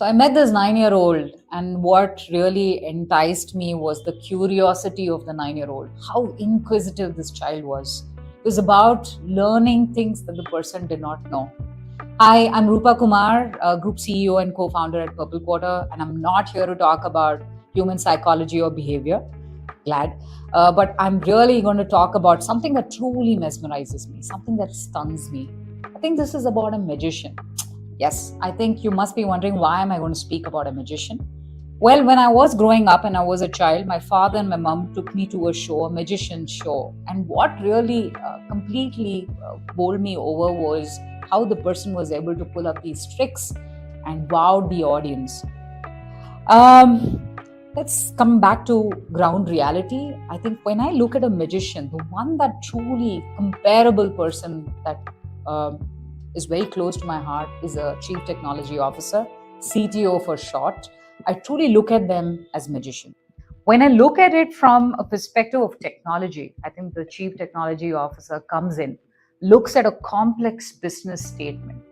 So I met this 9-year-old, and what really enticed me was the curiosity of the 9-year-old, how inquisitive this child was. It was about learning things that the person did not know. Hi, I'm Roopa Kumar, Group CEO and co founder at Purple Quarter, and I'm not here to talk about human psychology or behavior. Glad. But I'm really going to talk about something that truly mesmerizes me, something that stuns me. I think this is about a magician. Yes, I think you must be wondering, why am I going to speak about a magician? Well, when I was growing up and I was a child, my father and my mom took me to a show, a magician show. And what really completely bowled me over was how the person was able to pull up these tricks and wowed the audience. Let's come back to ground reality. I think when I look at a magician, the one that truly comparable person that is very close to my heart is a Chief Technology Officer, CTO for short. I truly look at them as magician. When I look at it from a perspective of technology, I think the Chief Technology Officer comes in, looks at a complex business statement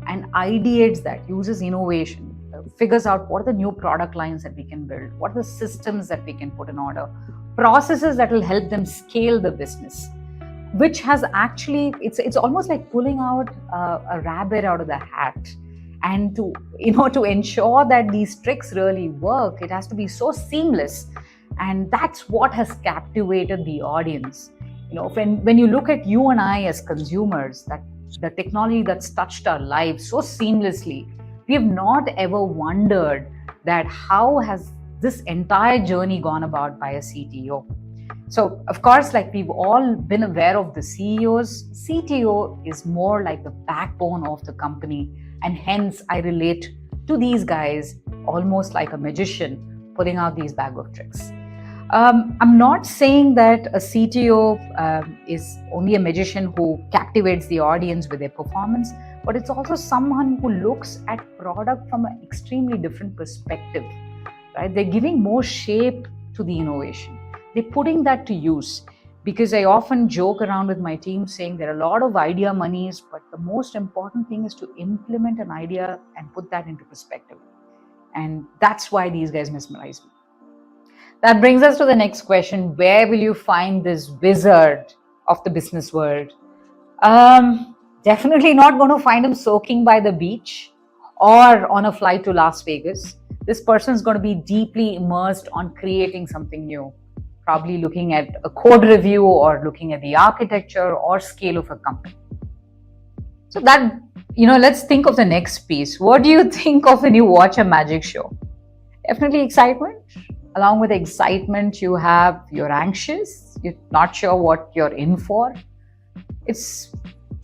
and ideates that, uses innovation, figures out what are the new product lines that we can build, what are the systems that we can put in order, processes that will help them scale the business, which has actually, it's almost like pulling out a rabbit out of the hat. And to ensure that these tricks really work, it has to be so seamless. And that's what has captivated the audience. When you look at you and I as consumers, that the technology that's touched our lives so seamlessly, we have not ever wondered that how has this entire journey gone about by a CTO. So, of course, like we've all been aware of the CEOs, CTO is more like the backbone of the company. And hence, I relate to these guys almost like a magician pulling out these bag of tricks. I'm not saying that a CTO is only a magician who captivates the audience with their performance, but it's also someone who looks at product from an extremely different perspective, right? They're giving more shape to the innovation. They're putting that to use, because I often joke around with my team saying there are a lot of idea monies, but the most important thing is to implement an idea and put that into perspective. And that's why these guys mesmerize me. That brings us to the next question. Where will you find this wizard of the business world? Definitely not going to find him soaking by the beach or on a flight to Las Vegas. This person is going to be deeply immersed on creating something new. Probably looking at a code review or looking at the architecture or scale of a company. So that, let's think of the next piece. What do you think of when you watch a magic show? Definitely excitement. Along with excitement, you're anxious. You're not sure what you're in for. It's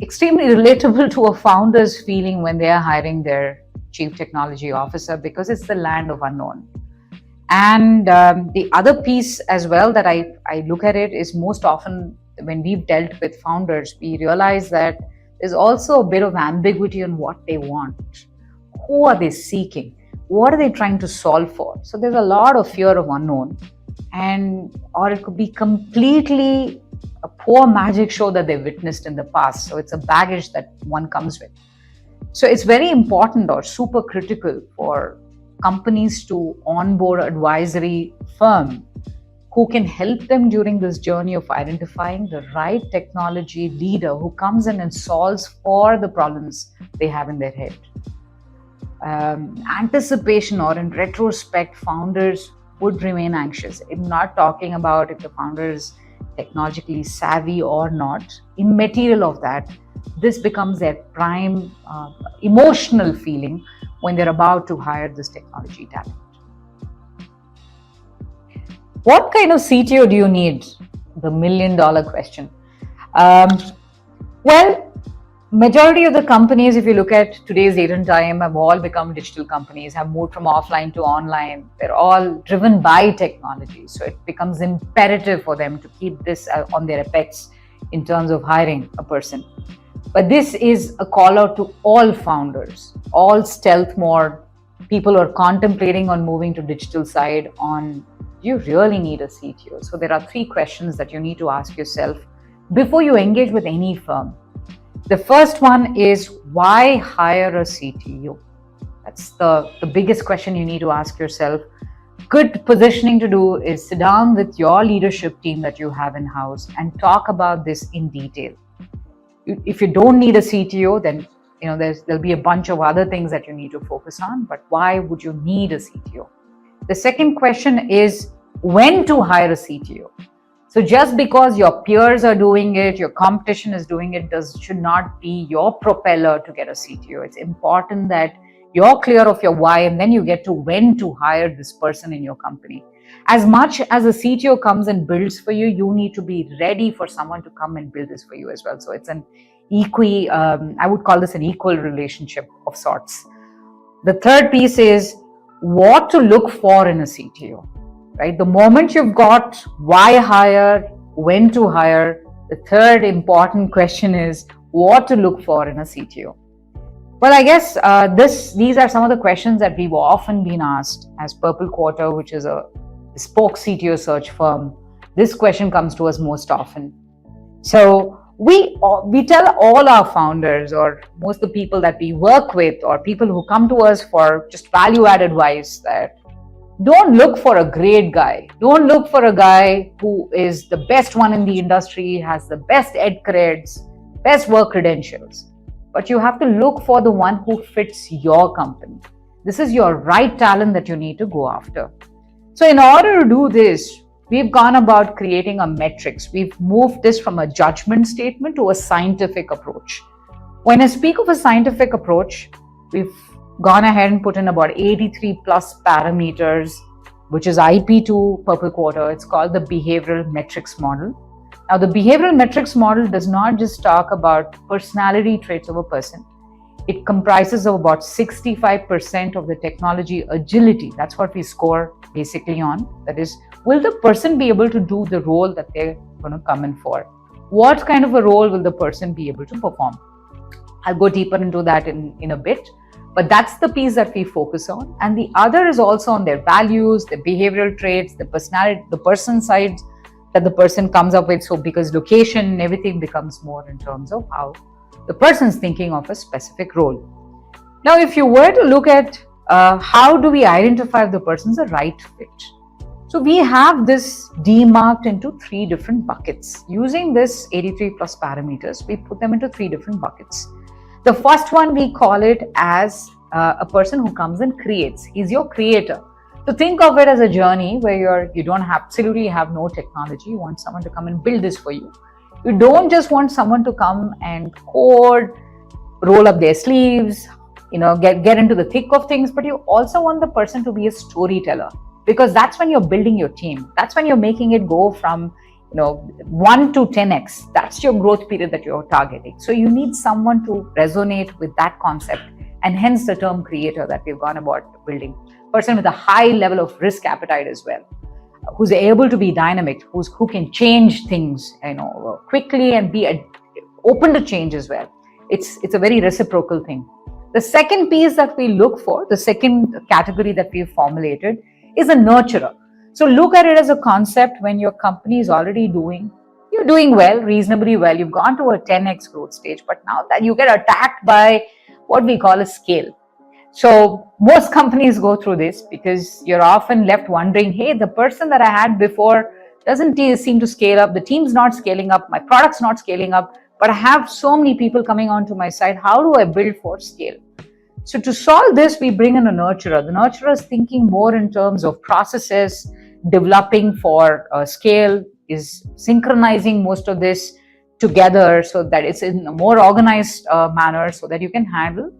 extremely relatable to a founder's feeling when they are hiring their Chief Technology Officer, because it's the land of unknown. And the other piece as well that I look at it is, most often when we've dealt with founders, we realize that there's also a bit of ambiguity on what they want. Who are they seeking? What are they trying to solve for? So there's a lot of fear of unknown, or it could be completely a poor magic show that they witnessed in the past. So it's a baggage that one comes with. So it's very important or super critical for companies to onboard advisory firm who can help them during this journey of identifying the right technology leader who comes in and solves for the problems they have in their head. Anticipation, or in retrospect, founders would remain anxious. I'm not talking about if the founder is technologically savvy or not. Immaterial of that, this becomes their prime emotional feeling when they're about to hire this technology talent. What kind of CTO do you need? The $1 million question. Well, majority of the companies, if you look at today's date and time, have all become digital companies, have moved from offline to online. They're all driven by technology. So it becomes imperative for them to keep this on their apex in terms of hiring a person. But this is a call out to all founders, all stealth mode, people who are contemplating on moving to digital side on, do you really need a CTO? So there are 3 questions that you need to ask yourself before you engage with any firm. The first one is, why hire a CTO? That's the biggest question you need to ask yourself. Good positioning to do is sit down with your leadership team that you have in-house and talk about this in detail. If you don't need a CTO, then there'll be a bunch of other things that you need to focus on, but why would you need a CTO? The second question is when to hire a CTO. So just because your peers are doing it, your competition is doing it, should not be your propeller to get a CTO. It's important that you're clear of your why, and then you get to when to hire this person in your company. As much as a CTO comes and builds for you, you need to be ready for someone to come and build this for you as well. So it's an I would call this an equal relationship of sorts. The third piece is what to look for in a CTO, right? The moment you've got why hire, when to hire, the third important question is what to look for in a CTO. Well, I guess these are some of the questions that we've often been asked as Purple Quarter, which is a bespoke CTO search firm. This question comes to us most often. So we tell all our founders, or most of the people that we work with, or people who come to us for just value-added advice, that don't look for a great guy. Don't look for a guy who is the best one in the industry, has the best ed creds, best work credentials. But you have to look for the one who fits your company. This is your right talent that you need to go after. So in order to do this, we've gone about creating a metrics. We've moved this from a judgment statement to a scientific approach. When I speak of a scientific approach, we've gone ahead and put in about 83 plus parameters, which is IP to Purple Quarter. It's called the behavioral metrics model. Now, the behavioral metrics model does not just talk about personality traits of a person. It comprises of about 65% of the technology agility. That's what we score basically on. That is, will the person be able to do the role that they're going to come in for? What kind of a role will the person be able to perform? I'll go deeper into that in a bit, but that's the piece that we focus on. And the other is also on their values, their behavioral traits, the personality, the person side that the person comes up with. So because location and everything becomes more in terms of how the person's thinking of a specific role. Now, if you were to look at how do we identify if the person's a right fit? So we have this demarked into 3 different buckets. Using this 83 plus parameters, we put them into 3 different buckets. The first one, we call it as a person who comes and creates. He's your creator. So think of it as a journey where you don't absolutely have no technology. You want someone to come and build this for you. You don't just want someone to come and code, roll up their sleeves, get into the thick of things, but you also want the person to be a storyteller, because that's when you're building your team. That's when you're making it go from 1 to 10x. That's your growth period that you're targeting. So you need someone to resonate with that concept, and hence the term creator that we've gone about building. Person with a high level of risk appetite as well, who's able to be dynamic, who can change things quickly and be open to change as well. It's a very reciprocal thing. The second piece that we look for, the second category that we've formulated, is a nurturer. So look at it as a concept when your company is already you're doing well, reasonably well. You've gone to a 10x growth stage, but now that you get attacked by what we call a scale. So most companies go through this because you're often left wondering, hey, the person that I had before doesn't seem to scale up. The team's not scaling up. My product's not scaling up, but I have so many people coming onto my side. How do I build for scale? So to solve this, we bring in a nurturer. The nurturer is thinking more in terms of processes, developing for scale, is synchronizing most of this together so that it's in a more organized manner so that you can handle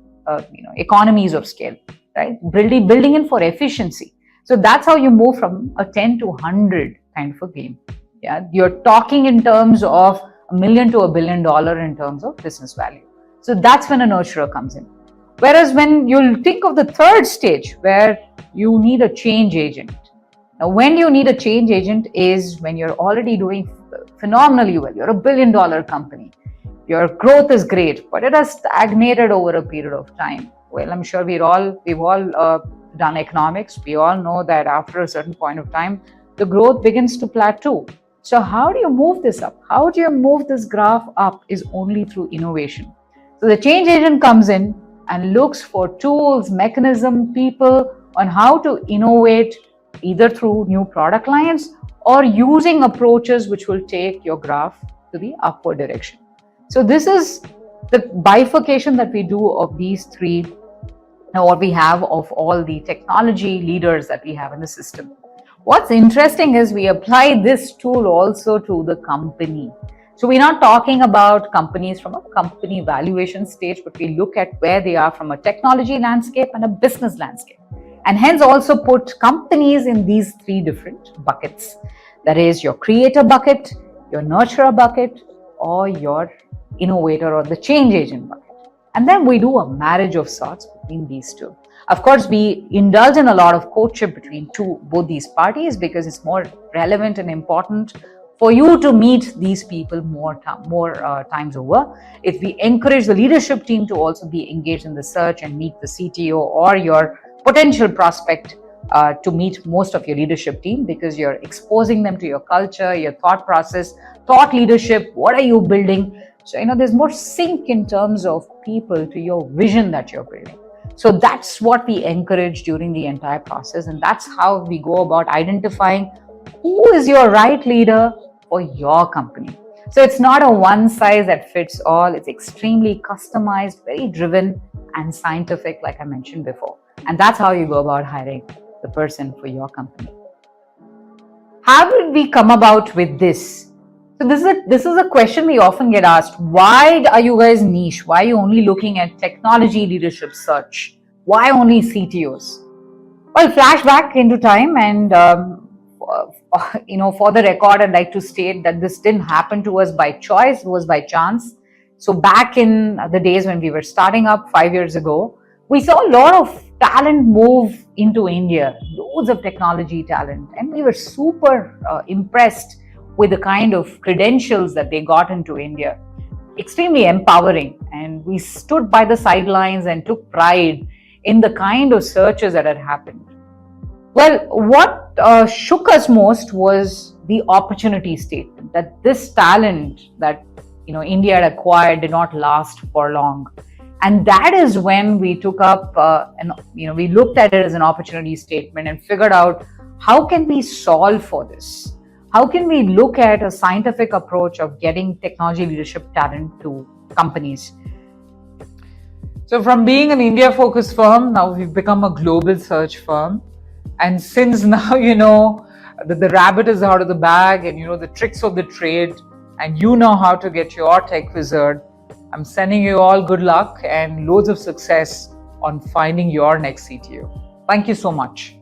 economies of scale, right? Building in for efficiency. So that's how you move from a 10 to 100 kind of a game. Yeah, you're talking in terms of $1 million to $1 billion in terms of business value. So that's when a nurturer comes in. Whereas when you'll think of the third stage where you need a change agent. Now, when you need a change agent is when you're already doing phenomenally well. You're $1 billion company. Your growth is great, but it has stagnated over a period of time. Well, I'm sure we've all done economics. We all know that after a certain point of time, the growth begins to plateau. So how do you move this up? How do you move this graph up is only through innovation. So the change agent comes in and looks for tools, mechanism, people on how to innovate either through new product lines or using approaches which will take your graph to the upward direction. So this is the bifurcation that we do of these three, what we have of all the technology leaders that we have in the system. What's interesting is we apply this tool also to the company. So we're not talking about companies from a company valuation stage, but we look at where they are from a technology landscape and a business landscape. And hence also put companies in these three different buckets. That is your creator bucket, your nurturer bucket, or your innovator or the change agent bucket. And then we do a marriage of sorts between these two. Of course, we indulge in a lot of courtship between both these parties because it's more relevant and important for you to meet these people more times over. If we encourage the leadership team to also be engaged in the search and meet the CTO or your potential prospect to meet most of your leadership team, because you're exposing them to your culture, your thought process, thought leadership, what are you building? So, there's more sync in terms of people to your vision that you're building. So that's what we encourage during the entire process. And that's how we go about identifying who is your right leader for your company. So it's not a one size that fits all. It's extremely customized, very driven and scientific, like I mentioned before. And that's how you go about hiring the person for your company. How did we come about with this? So this is a question we often get asked. Why are you guys niche? Why are you only looking at technology leadership search? Why only CTOs? Well, flashback into time, and for the record, I'd like to state that this didn't happen to us by choice. It was by chance. So back in the days when we were starting up 5 years ago, we saw a lot of talent move into India, loads of technology talent, and we were super impressed with the kind of credentials that they got into India. Extremely empowering. And we stood by the sidelines and took pride in the kind of searches that had happened. Well, what shook us most was the opportunity statement, that this talent that India had acquired did not last for long. And that is when we took up we looked at it as an opportunity statement and figured out, how can we solve for this? How can we look at a scientific approach of getting technology leadership talent to companies? So from being an India-focused firm, now we've become a global search firm. And since now that the rabbit is out of the bag and the tricks of the trade, and how to get your tech wizard, I'm sending you all good luck and loads of success on finding your next CTO. Thank you so much.